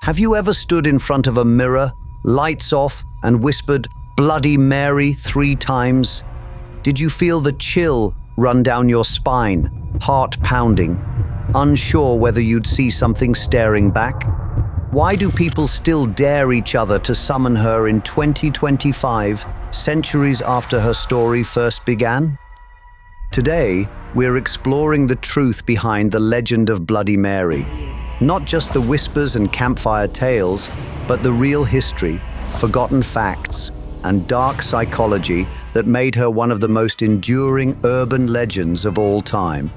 Have you ever stood in front of a mirror, lights off, and whispered, "Bloody Mary," 3 times? Did you feel the chill run down your spine, heart pounding, unsure whether you'd see something staring back? Why do people still dare each other to summon her in 2025, centuries after her story first began? Today, we're exploring the truth behind the legend of Bloody Mary. Not just the whispers and campfire tales, but the real history, forgotten facts, and dark psychology that made her one of the most enduring urban legends of all time.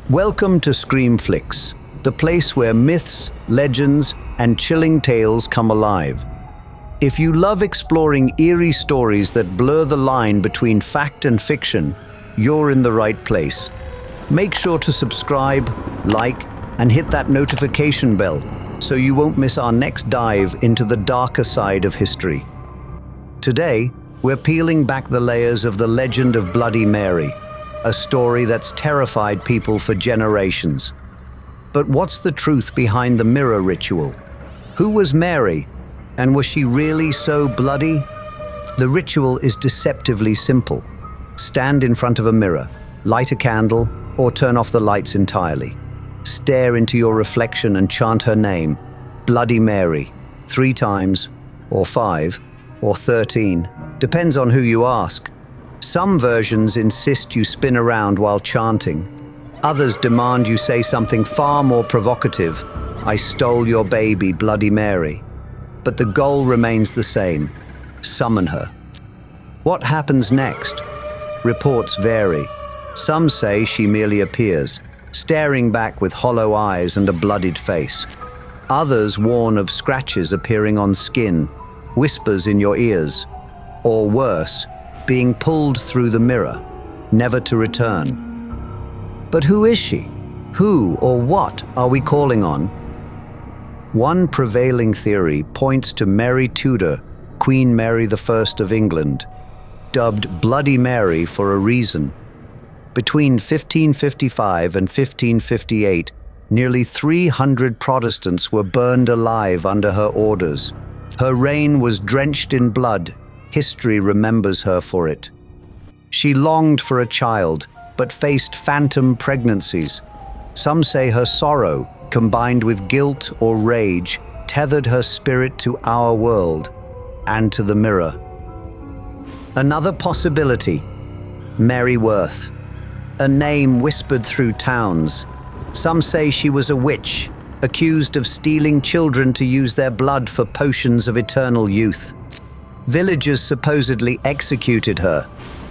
Welcome to Scream Flicks, the place where myths, legends, and chilling tales come alive. If you love exploring eerie stories that blur the line between fact and fiction, you're in the right place. Make sure to subscribe, like, and hit that notification bell so you won't miss our next dive into the darker side of history. Today, we're peeling back the layers of the legend of Bloody Mary, a story that's terrified people for generations. But what's the truth behind the mirror ritual? Who was Mary, and was she really so bloody? The ritual is deceptively simple. Stand in front of a mirror, light a candle, or turn off the lights entirely. Stare into your reflection and chant her name, Bloody Mary, 3 times, or 5, or 13, depends on who you ask. Some versions insist you spin around while chanting. Others demand you say something far more provocative, "I stole your baby, Bloody Mary." But the goal remains the same: summon her. What happens next? Reports vary. Some say she merely appears, staring back with hollow eyes and a bloodied face. Others warn of scratches appearing on skin, whispers in your ears, or worse, being pulled through the mirror, never to return. But who is she? Who or what are we calling on? One prevailing theory points to Mary Tudor, Queen Mary I of England, dubbed Bloody Mary for a reason. Between 1555 and 1558, nearly 300 Protestants were burned alive under her orders. Her reign was drenched in blood. History remembers her for it. She longed for a child, but faced phantom pregnancies. Some say her sorrow, combined with guilt or rage, tethered her spirit to our world and to the mirror. Another possibility, Mary Worth, a name whispered through towns. Some say she was a witch, accused of stealing children to use their blood for potions of eternal youth. Villagers supposedly executed her,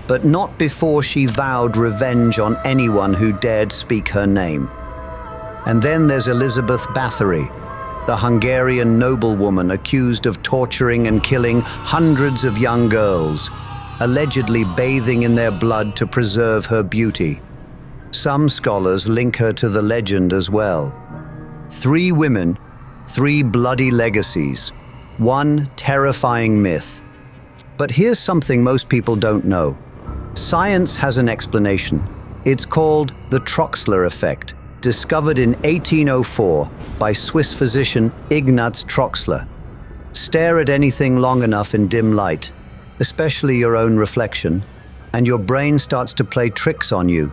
but not before she vowed revenge on anyone who dared speak her name. And then there's Elizabeth Bathory, the Hungarian noblewoman accused of torturing and killing hundreds of young girls, allegedly bathing in their blood to preserve her beauty. Some scholars link her to the legend as well. 3 women, 3 bloody legacies, 1 terrifying myth. But here's something most people don't know. Science has an explanation. It's called the Troxler effect, discovered in 1804 by Swiss physician Ignaz Troxler. Stare at anything long enough in dim light, especially your own reflection, and your brain starts to play tricks on you.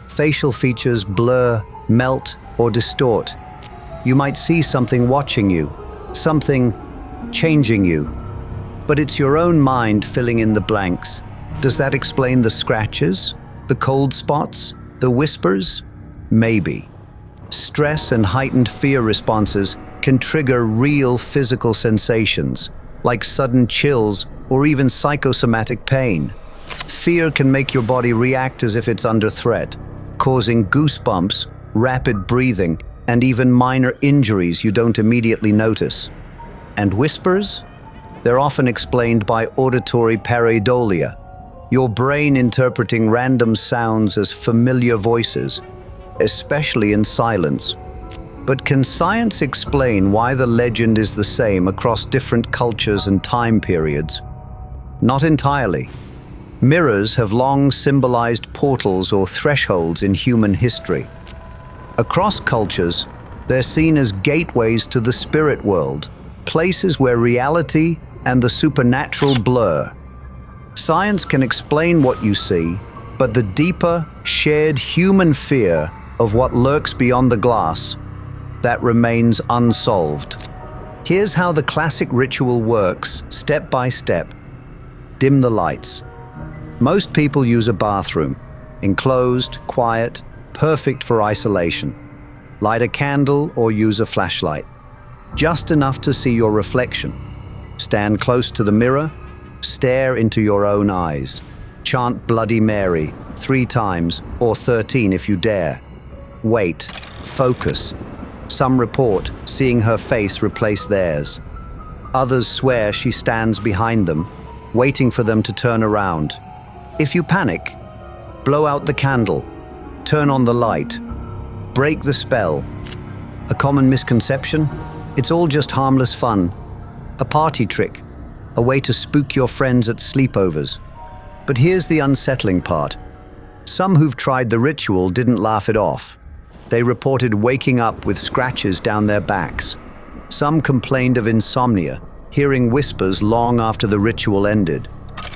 Facial features blur, melt, or distort. You might see something watching you, something changing you. But it's your own mind filling in the blanks. Does that explain the scratches, the cold spots, the whispers? Maybe. Stress and heightened fear responses can trigger real physical sensations, like sudden chills or even psychosomatic pain. Fear can make your body react as if it's under threat, causing goosebumps, rapid breathing, and even minor injuries you don't immediately notice. And whispers? They're often explained by auditory pareidolia, your brain interpreting random sounds as familiar voices, especially in silence. But can science explain why the legend is the same across different cultures and time periods? Not entirely. Mirrors have long symbolized portals or thresholds in human history. Across cultures, They're seen as gateways to the spirit world, places where reality and the supernatural blur. Science can explain what you see, but the deeper, shared human fear of what lurks beyond the glass, that remains unsolved. Here's how the classic ritual works, step by step. Dim the lights. Most people use a bathroom, enclosed, quiet, perfect for isolation. Light a candle or use a flashlight, just enough to see your reflection. Stand close to the mirror, stare into your own eyes. Chant Bloody Mary 3 times or 13 if you dare. Wait, focus. Some report seeing her face replace theirs. Others swear she stands behind them, waiting for them to turn around. If you panic, blow out the candle, turn on the light, break the spell. A common misconception? It's all just harmless fun. A party trick, a way to spook your friends at sleepovers. But here's the unsettling part. Some who've tried the ritual didn't laugh it off. They reported waking up with scratches down their backs. Some complained of insomnia, hearing whispers long after the ritual ended.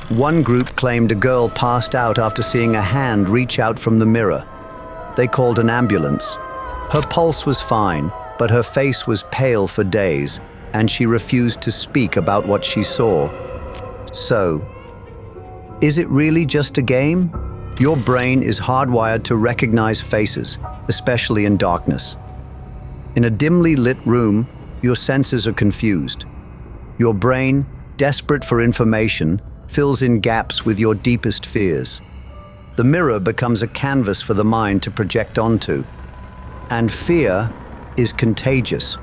One group claimed a girl passed out after seeing a hand reach out from the mirror. They called an ambulance. Her pulse was fine, but her face was pale for days, and she refused to speak about what she saw. So, is it really just a game? Your brain is hardwired to recognize faces, especially in darkness. In a dimly lit room, your senses are confused. Your brain, desperate for information, fills in gaps with your deepest fears. The mirror becomes a canvas for the mind to project onto. And fear is contagious.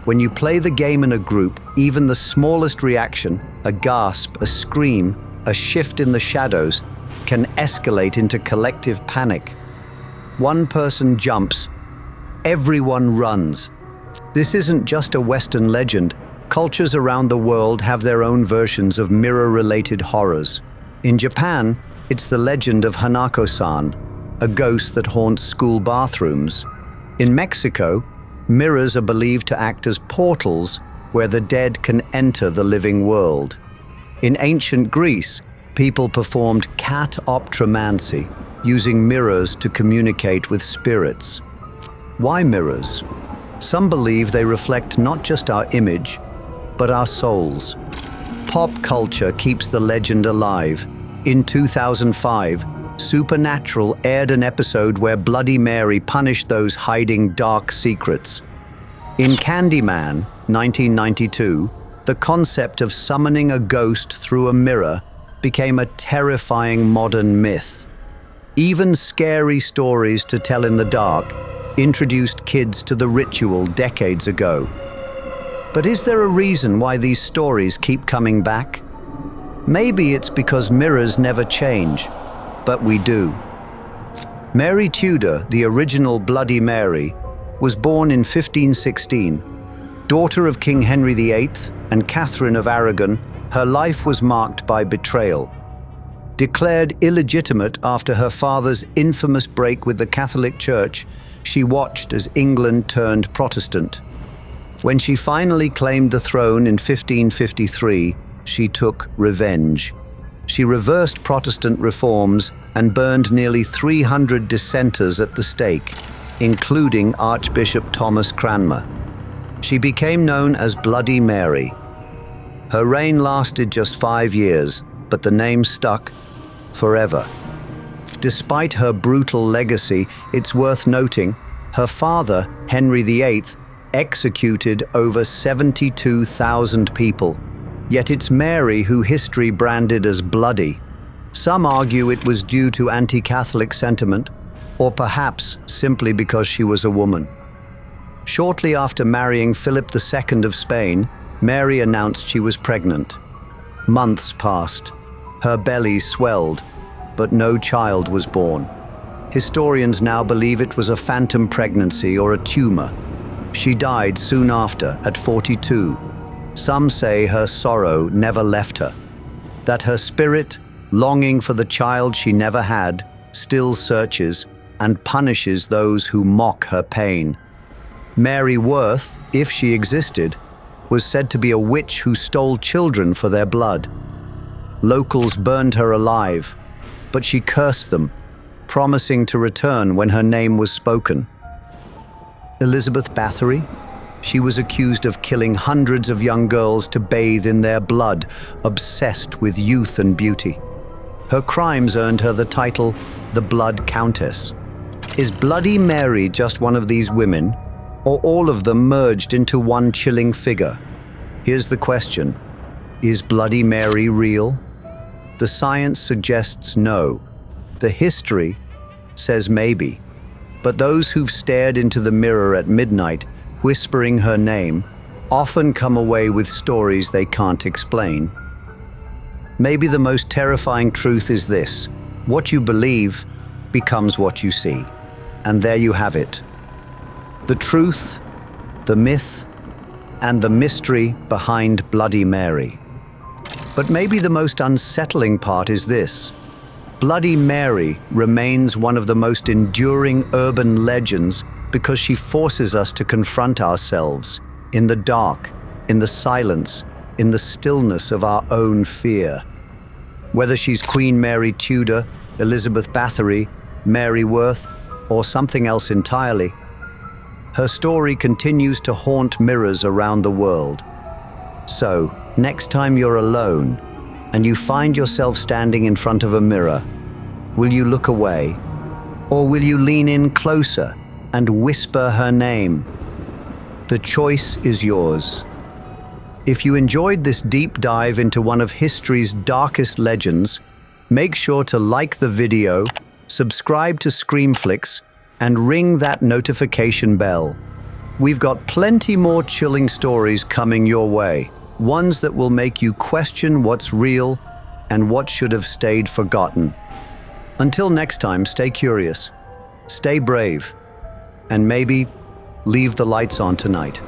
When you play the game in a group, even the smallest reaction, a gasp, a scream, a shift in the shadows, can escalate into collective panic. One person jumps, everyone runs. This isn't just a Western legend. Cultures around the world have their own versions of mirror-related horrors. In Japan, it's the legend of Hanako-san, a ghost that haunts school bathrooms. In Mexico, mirrors are believed to act as portals where the dead can enter the living world. In ancient Greece, people performed cat-optromancy, using mirrors to communicate with spirits. Why mirrors? Some believe they reflect not just our image, but our souls. Pop culture keeps the legend alive. In 2005, Supernatural aired an episode where Bloody Mary punished those hiding dark secrets. In Candyman, 1992, the concept of summoning a ghost through a mirror became a terrifying modern myth. Even scary stories to tell in the dark introduced kids to the ritual decades ago. But is there a reason why these stories keep coming back? Maybe it's because mirrors never change, but we do. Mary Tudor, the original Bloody Mary, was born in 1516. Daughter of King Henry VIII and Catherine of Aragon, her life was marked by betrayal. Declared illegitimate after her father's infamous break with the Catholic Church, she watched as England turned Protestant. When she finally claimed the throne in 1553, she took revenge. She reversed Protestant reforms and burned nearly 300 dissenters at the stake, including Archbishop Thomas Cranmer. She became known as Bloody Mary. Her reign lasted just 5 years, but the name stuck forever. Despite her brutal legacy, it's worth noting, her father, Henry VIII, executed over 72,000 people. Yet it's Mary who history branded as bloody. Some argue it was due to anti-Catholic sentiment, or perhaps simply because she was a woman. Shortly after marrying Philip II of Spain, Mary announced she was pregnant. Months passed. Her belly swelled, but no child was born. Historians now believe it was a phantom pregnancy or a tumor. She died soon after, at 42. Some say her sorrow never left her, that her spirit, longing for the child she never had, still searches and punishes those who mock her pain. Mary Worth, if she existed, was said to be a witch who stole children for their blood. Locals burned her alive, but she cursed them, promising to return when her name was spoken. Elizabeth Bathory? She was accused of killing hundreds of young girls to bathe in their blood, obsessed with youth and beauty. Her crimes earned her the title, the Blood Countess. Is Bloody Mary just one of these women, or all of them merged into one chilling figure? Here's the question: is Bloody Mary real? The science suggests no. The history says maybe. But those who've stared into the mirror at midnight, whispering her name, often come away with stories they can't explain. Maybe the most terrifying truth is this: what you believe becomes what you see. And there you have it. The truth, the myth, and the mystery behind Bloody Mary. But maybe the most unsettling part is this: Bloody Mary remains one of the most enduring urban legends because she forces us to confront ourselves in the dark, in the silence, in the stillness of our own fear. Whether she's Queen Mary Tudor, Elizabeth Bathory, Mary Worth, or something else entirely, her story continues to haunt mirrors around the world. So, next time you're alone and you find yourself standing in front of a mirror, will you look away, or will you lean in closer and whisper her name? The choice is yours. If you enjoyed this deep dive into one of history's darkest legends, make sure to like the video, subscribe to Screamflix, and ring that notification bell. We've got plenty more chilling stories coming your way, ones that will make you question what's real and what should have stayed forgotten. Until next time, stay curious, stay brave, and maybe leave the lights on tonight.